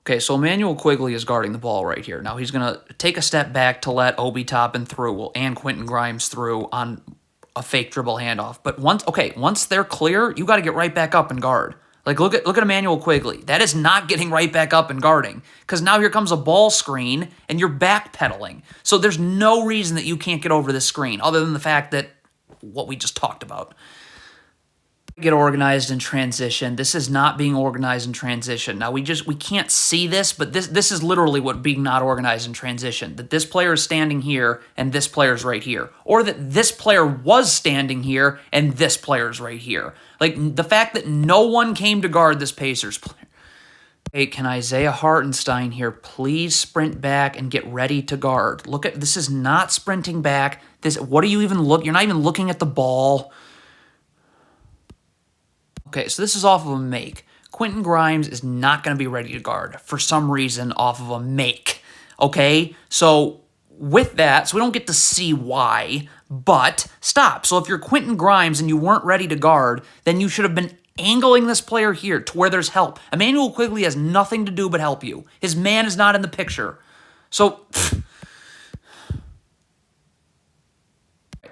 Okay, so Emmanuel Quigley is guarding the ball right here. Now he's going to take a step back to let Obi Toppin through and Quentin Grimes through on a fake dribble handoff. But once they're clear, you got to get right back up and guard. Like look at Emmanuel Quigley. That is not getting right back up and guarding because now here comes a ball screen and you're backpedaling. So there's no reason that you can't get over this screen other than the fact that what we just talked about. Get organized in transition. This is not being organized in transition. Now we can't see this, but this is literally what being not organized in transition. That this player is standing here and this player is right here. Or that this player was standing here and this player is right here. Like the fact that no one came to guard this Pacers player. Hey, can Isaiah Hartenstein here please sprint back and get ready to guard? Look at this is not sprinting back. What are you even You're not even looking at the ball. Okay, so this is off of a make. Quentin Grimes is not going to be ready to guard for some reason off of a make. Okay, so with that, so we don't get to see why, but stop. So if you're Quentin Grimes and you weren't ready to guard, then you should have been angling this player here to where there's help. Emmanuel Quigley has nothing to do but help you. His man is not in the picture. So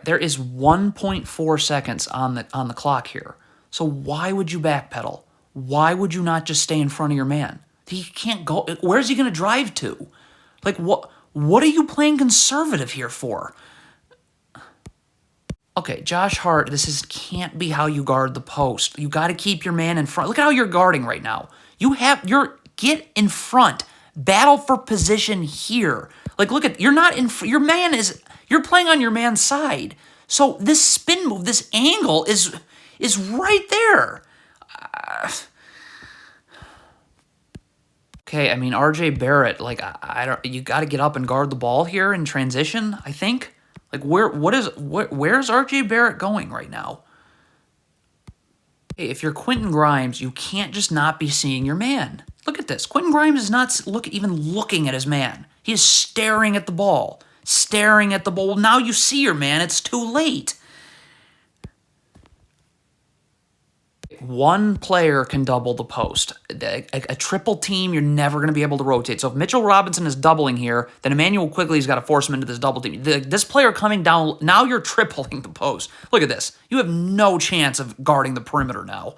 there is 1.4 seconds on the clock here. So why would you backpedal? Why would you not just stay in front of your man? He can't go. Where's he going to drive to? Like, what are you playing conservative here for? Okay, Josh Hart, can't be how you guard the post. You got to keep your man in front. Look at how you're guarding right now. Get in front. Battle for position here. Like, look at, you're playing on your man's side. So this spin move, this angle is right there. Okay, I mean, RJ Barrett, like, you got to get up and guard the ball here in transition, I think. Like, where's RJ Barrett going right now? Hey, if you're Quentin Grimes, you can't just not be seeing your man. Look at this. Quentin Grimes is not even looking at his man. He is staring at the ball. Staring at the ball. Well, now you see your man. It's too late. One player can double the post. A triple team, you're never going to be able to rotate. So if Mitchell Robinson is doubling here, then Emmanuel Quigley's got to force him into this double team. This player coming down, now you're tripling the post. Look at this. You have no chance of guarding the perimeter now.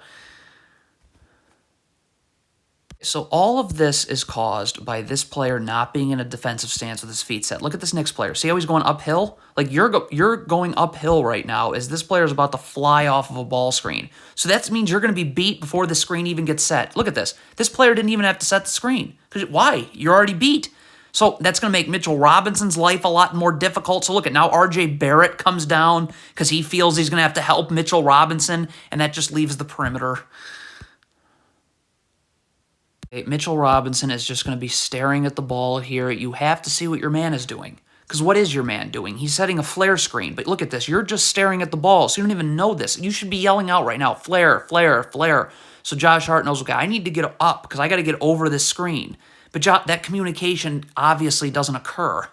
So all of this is caused by this player not being in a defensive stance with his feet set. Look at this Knicks player. See how he's going uphill? Like you're going uphill right now as this player is about to fly off of a ball screen. So that means you're going to be beat before the screen even gets set. Look at this. This player didn't even have to set the screen. Why? You're already beat. So that's going to make Mitchell Robinson's life a lot more difficult. So look at now RJ Barrett comes down because he feels he's going to have to help Mitchell Robinson, and that just leaves the perimeter. Mitchell Robinson is just going to be staring at the ball here. You have to see what your man is doing. Because what is your man doing? He's setting a flare screen. But look at this. You're just staring at the ball, so you don't even know this. You should be yelling out right now, flare, flare, flare. So Josh Hart knows, okay, I need to get up because I got to get over this screen. But that communication obviously doesn't occur.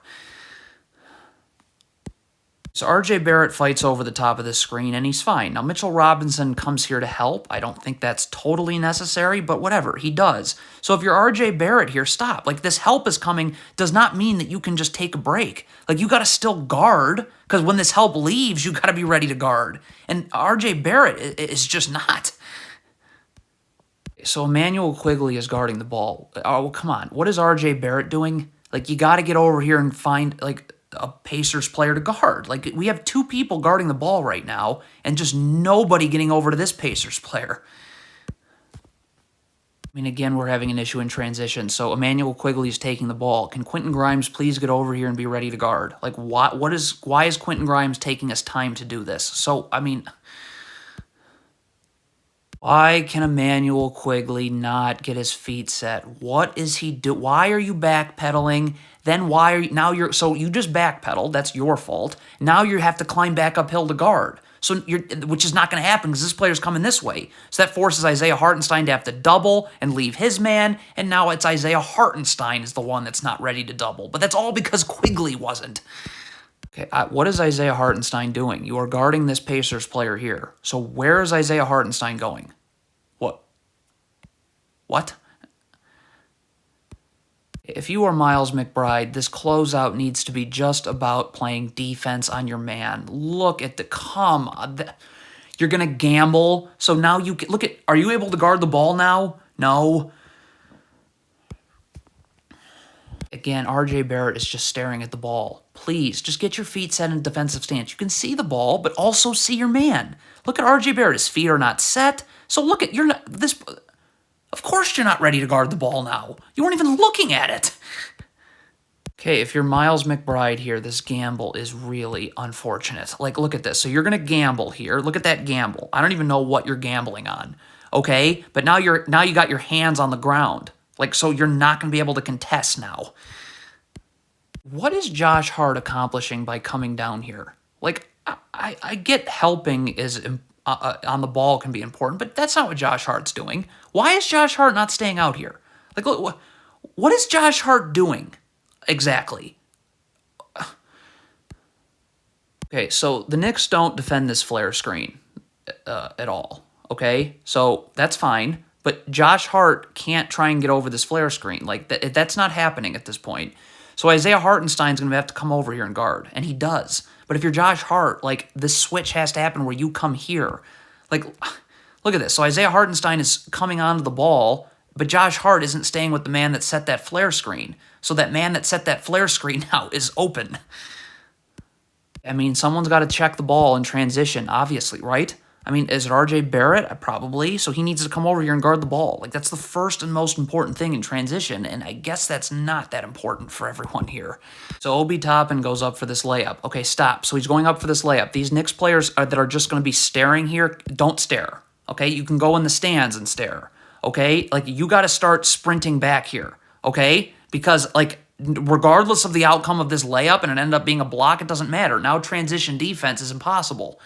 So RJ Barrett fights over the top of the screen, and he's fine. Now, Mitchell Robinson comes here to help. I don't think that's totally necessary, but whatever, he does. So if you're RJ Barrett here, stop. Like, this help is coming does not mean that you can just take a break. Like, you got to still guard, because when this help leaves, you got to be ready to guard. And RJ Barrett is just not. So Emmanuel Quigley is guarding the ball. Oh, come on. What is RJ Barrett doing? Like, you got to get over here and find, like, a Pacers player to guard. Like, we have two people guarding the ball right now and just nobody getting over to this Pacers player. I mean, again, we're having an issue in transition. So Emmanuel Quigley is taking the ball. Can Quentin Grimes please get over here and be ready to guard? Like, why is Quentin Grimes taking us time to do this? So, I mean, why can Emmanuel Quigley not get his feet set? What is he do? Why are you backpedaling? Then so you just backpedal. That's your fault. Now you have to climb back uphill to guard. So which is not going to happen because this player's coming this way. So that forces Isaiah Hartenstein to have to double and leave his man. And now it's Isaiah Hartenstein is the one that's not ready to double. But that's all because Quigley wasn't. Okay, what is Isaiah Hartenstein doing? You are guarding this Pacers player here. So where is Isaiah Hartenstein going? What? If you are Miles McBride, this closeout needs to be just about playing defense on your man. Look at the come on. You're going to gamble. So now you can, look at, are you able to guard the ball now? No. Again, R.J. Barrett is just staring at the ball. Please, just get your feet set in a defensive stance. You can see the ball, but also see your man. Look at R.J. Barrett. His feet are not set. So look at, you're not, this, of course you're not ready to guard the ball now. You weren't even looking at it. Okay, if you're Miles McBride here, this gamble is really unfortunate. Like, look at this. So you're going to gamble here. Look at that gamble. I don't even know what you're gambling on. Okay? But now you got your hands on the ground. Like, so you're not going to be able to contest now. What is Josh Hart accomplishing by coming down here? Like, I get helping is on the ball can be important, but that's not what Josh Hart's doing. Why is Josh Hart not staying out here? Like, look, what is Josh Hart doing exactly? Okay, so the Knicks don't defend this flare screen at all, okay? So that's fine. But Josh Hart can't try and get over this flare screen. Like, that's not happening at this point. So Isaiah Hartenstein's going to have to come over here and guard, and he does. But if you're Josh Hart, like, this switch has to happen where you come here. Like, look at this. So Isaiah Hartenstein is coming onto the ball, but Josh Hart isn't staying with the man that set that flare screen. So that man that set that flare screen now is open. I mean, someone's got to check the ball in transition, obviously, right? I mean, is it R.J. Barrett? Probably. So he needs to come over here and guard the ball. Like, that's the first and most important thing in transition, and I guess that's not that important for everyone here. So Obi Toppin goes up for this layup. Okay, stop. So he's going up for this layup. These Knicks players that are just going to be staring here, don't stare. Okay, you can go in the stands and stare. Okay, like, you got to start sprinting back here. Okay, because, like, regardless of the outcome of this layup and it ended up being a block, it doesn't matter. Now transition defense is impossible.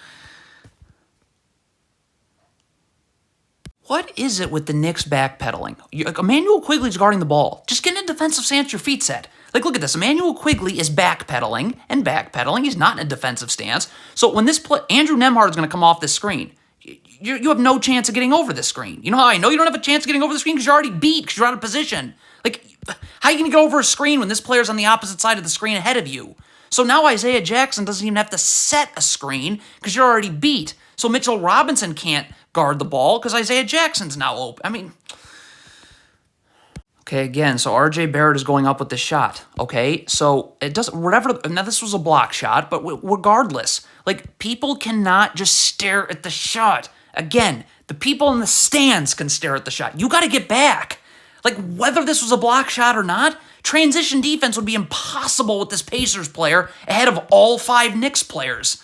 What is it with the Knicks backpedaling? Emmanuel Quigley's guarding the ball. Just get in a defensive stance, your feet set. Like, look at this. Emmanuel Quigley is backpedaling and backpedaling. He's not in a defensive stance. So when this play, Andrew Nembhard is going to come off this screen. You have no chance of getting over this screen. You know how I know you don't have a chance of getting over the screen? Because you're already beat, because you're out of position. Like, how are you going to get over a screen when this player's on the opposite side of the screen ahead of you? So now Isaiah Jackson doesn't even have to set a screen because you're already beat. So Mitchell Robinson can't guard the ball because Isaiah Jackson's now open. I mean, okay, again, so R.J. Barrett is going up with this shot, okay? So it doesn't, whatever, now this was a block shot, but regardless, like, people cannot just stare at the shot. Again, the people in the stands can stare at the shot. You got to get back. Like, whether this was a block shot or not, transition defense would be impossible with this Pacers player ahead of all 5 Knicks players.